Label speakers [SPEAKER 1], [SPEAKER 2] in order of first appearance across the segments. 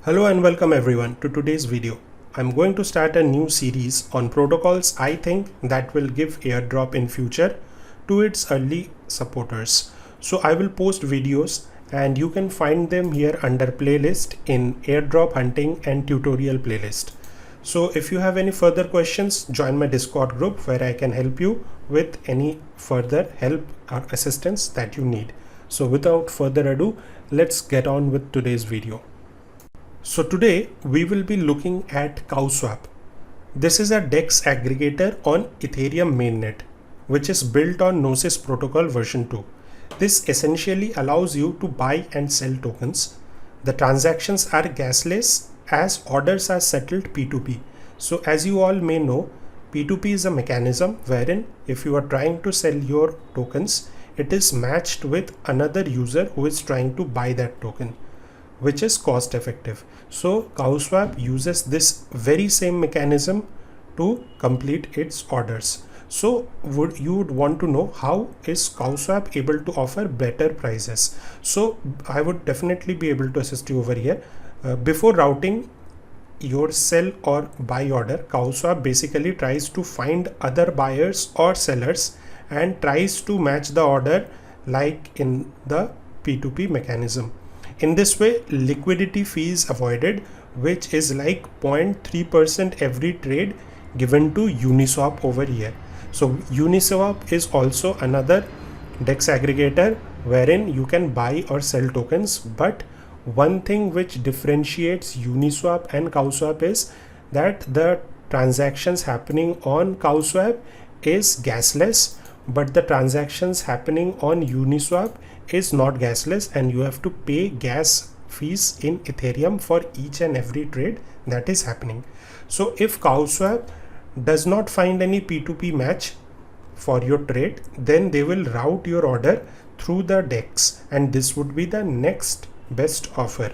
[SPEAKER 1] Hello and welcome everyone to today's video. I'm going to start a new series on protocols I think that will give airdrop in future to its early supporters. So I will post videos and you can find them here under playlist in airdrop hunting and tutorial playlist. So if you have any further questions, join my Discord group where I can help you with any further help or assistance that you need. So without further ado, let's get on with today's video. So today we will be looking at Cowswap. This is a DEX aggregator on Ethereum mainnet, which is built on Gnosis protocol version 2. This essentially allows you to buy and sell tokens. The transactions are gasless as orders are settled P2P. So as you all may know, P2P is a mechanism wherein if you are trying to sell your tokens, it is matched with another user who is trying to buy that token, which is cost effective. So Cowswap uses this very same mechanism to complete its orders. So you would want to know how is Cowswap able to offer better prices. So I would definitely be able to assist you over here. Before routing your sell or buy order, Cowswap basically tries to find other buyers or sellers and tries to match the order like in the P2P mechanism. In this way, liquidity fee is avoided, which is like 0.3% every trade given to Uniswap over here. So Uniswap is also another DEX aggregator wherein you can buy or sell tokens. But one thing which differentiates Uniswap and Cowswap is that the transactions happening on Cowswap is gasless, but the transactions happening on Uniswap is not gasless, and you have to pay gas fees in Ethereum for each and every trade that is happening. So if Cowswap does not find any P2P match for your trade, then they will route your order through the DEX, and this would be the next best offer.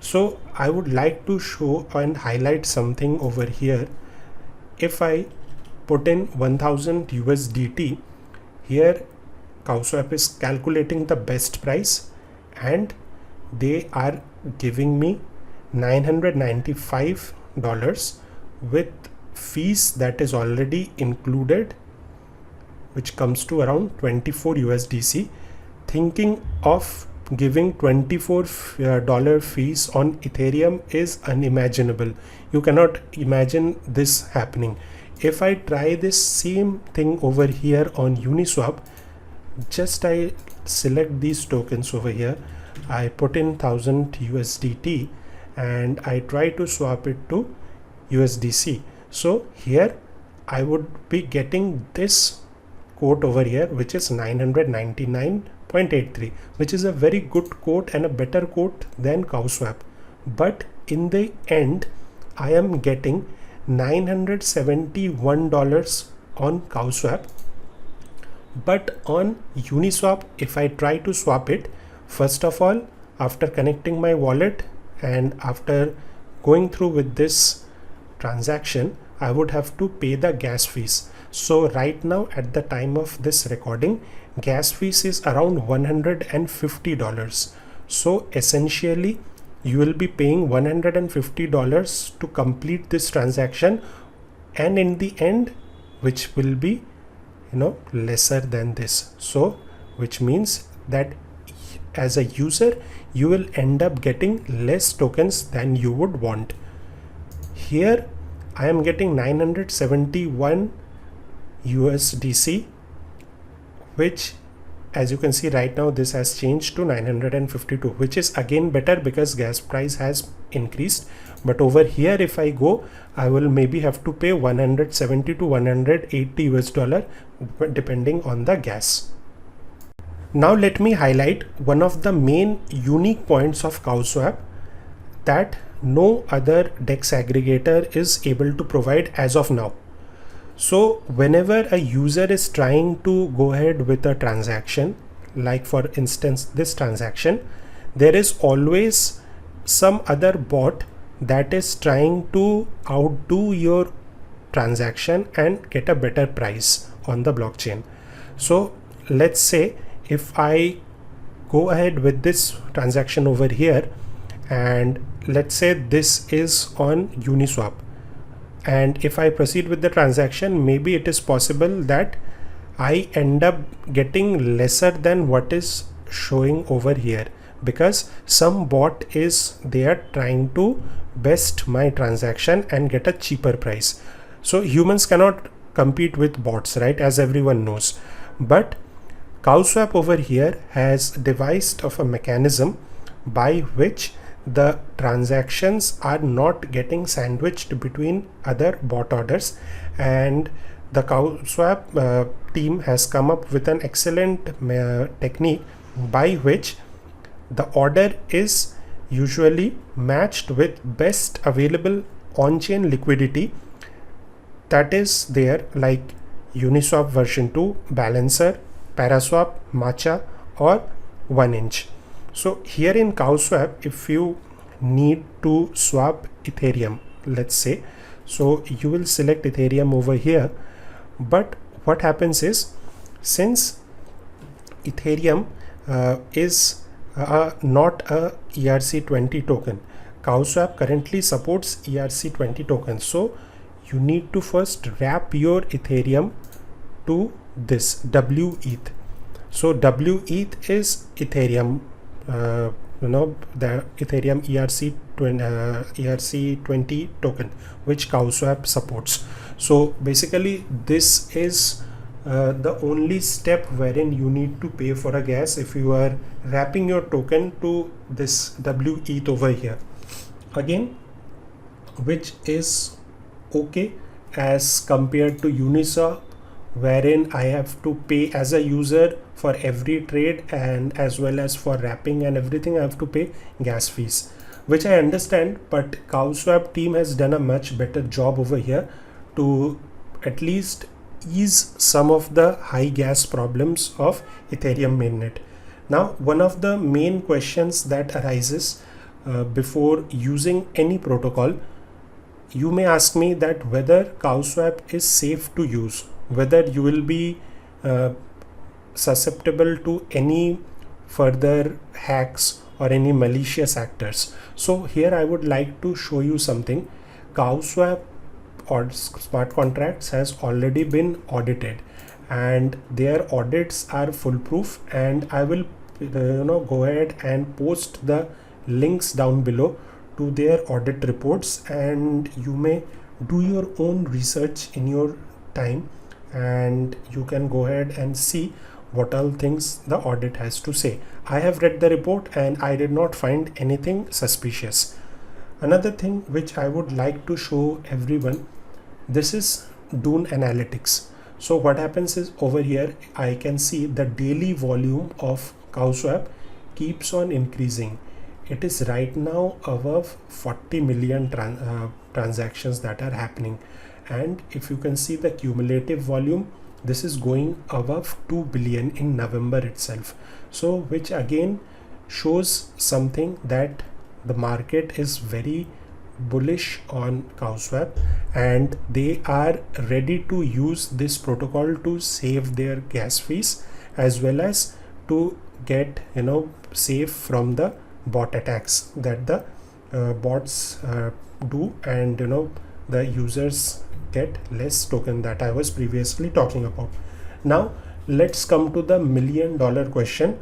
[SPEAKER 1] So I would like to show and highlight something over here. If I put in 1000 USDT here, Cowswap is calculating the best price and they are giving me $995 with fees that is already included, which comes to around 24 USDC. Thinking of giving $24 fees on Ethereum is unimaginable. You cannot imagine this happening. If I try this same thing over here on Uniswap, just I select these tokens over here, I put in 1000 USDT and I try to swap it to USDC. So here I would be getting this quote over here, which is 999.83, which is a very good quote and a better quote than Cowswap. But in the end, I am getting $971 on Cowswap. But on Uniswap, if I try to swap it, first of all, after connecting my wallet and after going through with this transaction, I would have to pay the gas fees. So right now at the time of this recording, gas fees is around $150. So essentially you will be paying $150 to complete this transaction, and in the end, which will be lesser than this. So which means that as a user you will end up getting less tokens than you would want. Here I am getting 971 USDC, which as you can see right now this has changed to 952, which is again better because gas price has increased. But over here if I go, I will maybe have to pay 170 to 180 US dollar depending on the gas. Now let me highlight one of the main unique points of Cowswap that no other DEX aggregator is able to provide as of now. So whenever a user is trying to go ahead with a transaction, like for instance this transaction, there is always some other bot that is trying to outdo your transaction and get a better price on the blockchain. So let's say if I go ahead with this transaction over here and let's say this is on Uniswap, and if I proceed with the transaction, maybe it is possible that I end up getting lesser than what is showing over here, because some bot is there trying to best my transaction and get a cheaper price. So humans cannot compete with bots, right, as everyone knows. But Cowswap over here has devised of a mechanism by which the transactions are not getting sandwiched between other bot orders, and the Cowswap team has come up with an excellent technique by which the order is usually matched with best available on-chain liquidity that is there, like Uniswap version 2, Balancer, Paraswap, Matcha, or 1inch. So here in Cowswap, if you need to swap Ethereum, let's say, so you will select Ethereum over here. But what happens is, since Ethereum is not a ERC20 token, Cowswap currently supports ERC20 tokens. So you need to first wrap your Ethereum to this WETH. So WETH is Ethereum, the Ethereum ERC20 token, which Cowswap supports. So basically this is the only step wherein you need to pay for a gas if you are wrapping your token to this WETH over here. Again, which is okay as compared to Uniswap, wherein I have to pay as a user for every trade, and as well as for wrapping and everything I have to pay gas fees, which I understand, but Cowswap team has done a much better job over here to at least ease some of the high gas problems of Ethereum mainnet. Now, one of the main questions that arises before using any protocol, you may ask me that whether Cowswap is safe to use, whether you will be susceptible to any further hacks or any malicious actors. So here I would like to show you something. Cowswap or smart contracts has already been audited, and their audits are foolproof, and I will go ahead and post the links down below to their audit reports, and you may do your own research in your time, and you can go ahead and see what all things the audit has to say. I have read the report and I did not find anything suspicious. Another thing which I would like to show everyone, this is Dune Analytics. So what happens is, over here I can see the daily volume of Cowswap keeps on increasing. It is right now above 40 million transactions that are happening, and if you can see the cumulative volume, this is going above 2 billion in November itself. So which again shows something that the market is very bullish on Cowswap, and they are ready to use this protocol to save their gas fees, as well as to get safe from the bot attacks that the bots do, and the users get less token that I was previously talking about. Now let's come to the $1 million question,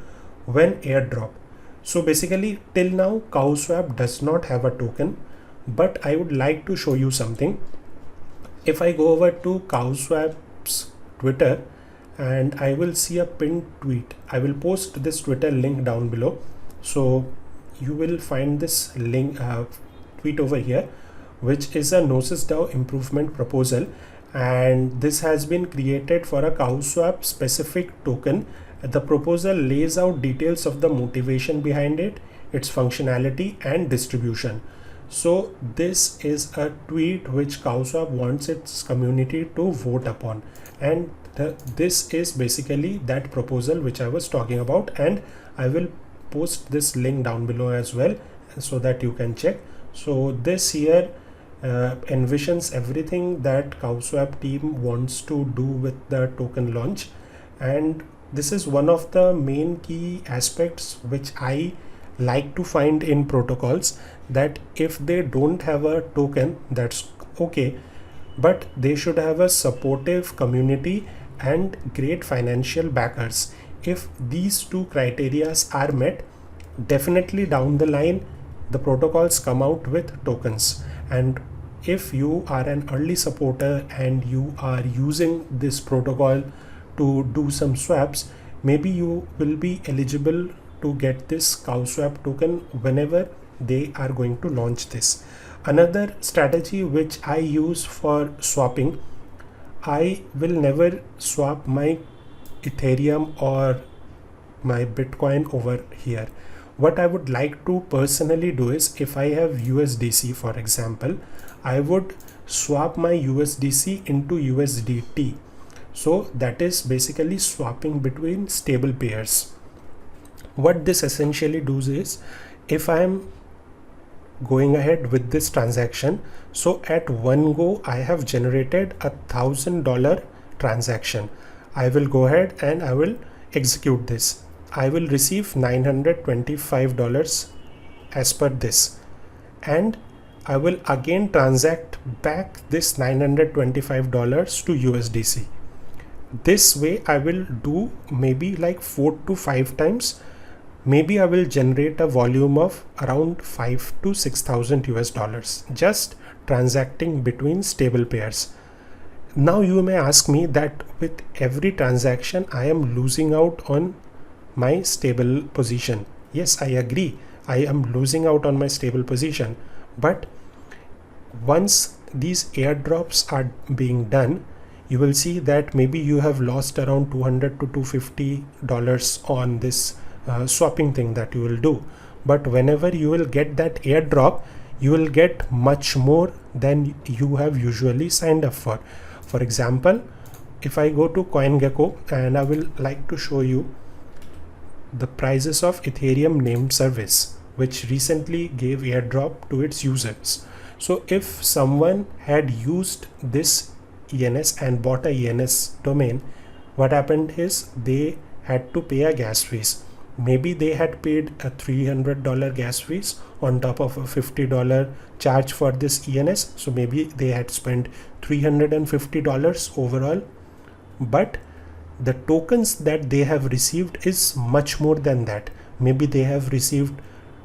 [SPEAKER 1] when airdrop. So basically till now Cowswap does not have a token, but I would like to show you something. If I go over to Cowswap's Twitter and I will see a pinned tweet, I will post this Twitter link down below, so you will find this link tweet over here, which is a Gnosis DAO improvement proposal, and this has been created for a Cowswap specific token. The proposal lays out details of the motivation behind it, its functionality and distribution. So this is a tweet which Cowswap wants its community to vote upon, and this is basically that proposal which I was talking about, and I will post this link down below as well so that you can check. So this here envisions everything that Cowswap team wants to do with the token launch, and this is one of the main key aspects which I like to find in protocols, that if they don't have a token, that's okay, but they should have a supportive community and great financial backers. If these two criteria are met, definitely down the line the protocols come out with tokens. And if you are an early supporter and you are using this protocol to do some swaps, maybe you will be eligible to get this Cowswap token whenever they are going to launch this. Another strategy which I use for swapping, I will never swap my Ethereum or my Bitcoin over here. What I would like to personally do is, if I have USDC for example, I would swap my USDC into USDT. So that is basically swapping between stable pairs. What this essentially does is, if I am going ahead with this transaction, so at one go I have generated $1,000 transaction. I will go ahead and I will execute this. I will receive $925 as per this, and I will again transact back this $925 to USDC. This way I will do maybe like 4 to 5 times. Maybe I will generate a volume of around 5 to 6,000 US dollars just transacting between stable pairs. Now you may ask me that with every transaction I am losing out on my stable position. Yes, I agree, I am losing out on my stable position, but once these airdrops are being done, you will see that maybe you have lost around $200 to $250 on this swapping thing that you will do. But whenever you will get that airdrop, you will get much more than you have usually signed up for. For example, if I go to CoinGecko and I will like to show you the prices of Ethereum named service, which recently gave airdrop to its users. So if someone had used this ENS and bought a ENS domain, what happened is they had to pay a gas fees. Maybe they had paid a $300 gas fees on top of a $50 charge for this ENS. So maybe they had spent $350 overall, but the tokens that they have received is much more than that. Maybe they have received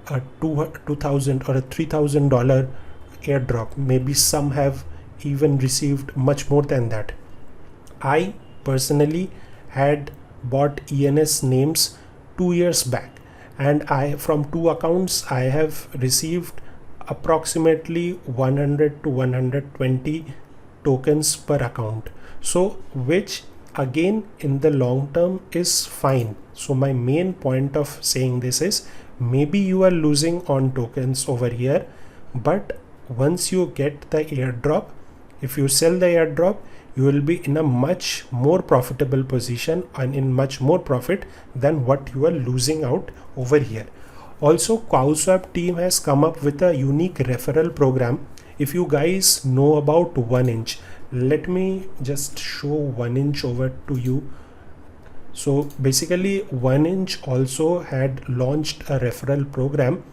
[SPEAKER 1] a $2,000 or a $3,000 airdrop. Maybe some have even received much more than that. I personally had bought ENS names 2 years back, and from 2 accounts I have received approximately 100 to 120 tokens per account. So which again in the long term is fine. So my main point of saying this is, maybe you are losing on tokens over here, but once you get the airdrop, if you sell the airdrop, you will be in a much more profitable position and in much more profit than what you are losing out over here. Also, Cowswap team has come up with a unique referral program. If you guys know about 1inch, let me just show 1inch over to you. So basically 1inch also had launched a referral program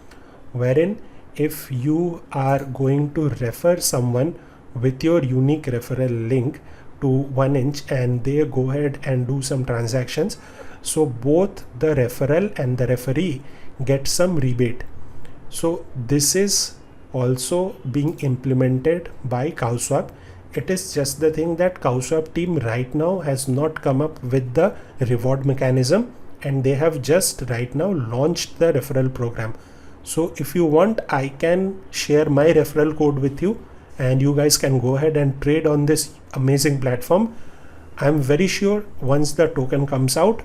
[SPEAKER 1] wherein if you are going to refer someone with your unique referral link to 1inch and they go ahead and do some transactions, so both the referral and the referee get some rebate. So this is also being implemented by Cowswap. It is just the thing that Cowswap team right now has not come up with the reward mechanism, and they have just right now launched the referral program. So if you want, I can share my referral code with you and you guys can go ahead and trade on this amazing platform. I'm very sure once the token comes out,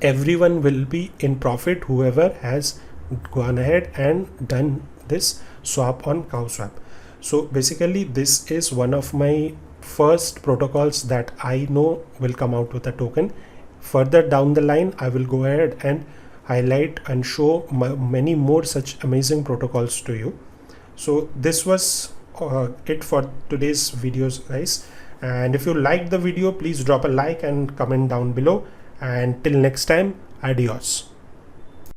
[SPEAKER 1] everyone will be in profit, whoever has gone ahead and done this swap on Cowswap. So basically this is one of my first protocols that I know will come out with a token. Further down the line, I will go ahead and highlight and show many more such amazing protocols to you. So this was it for today's videos, guys, and if you liked the video, please drop a like and comment down below, and till next time, adios.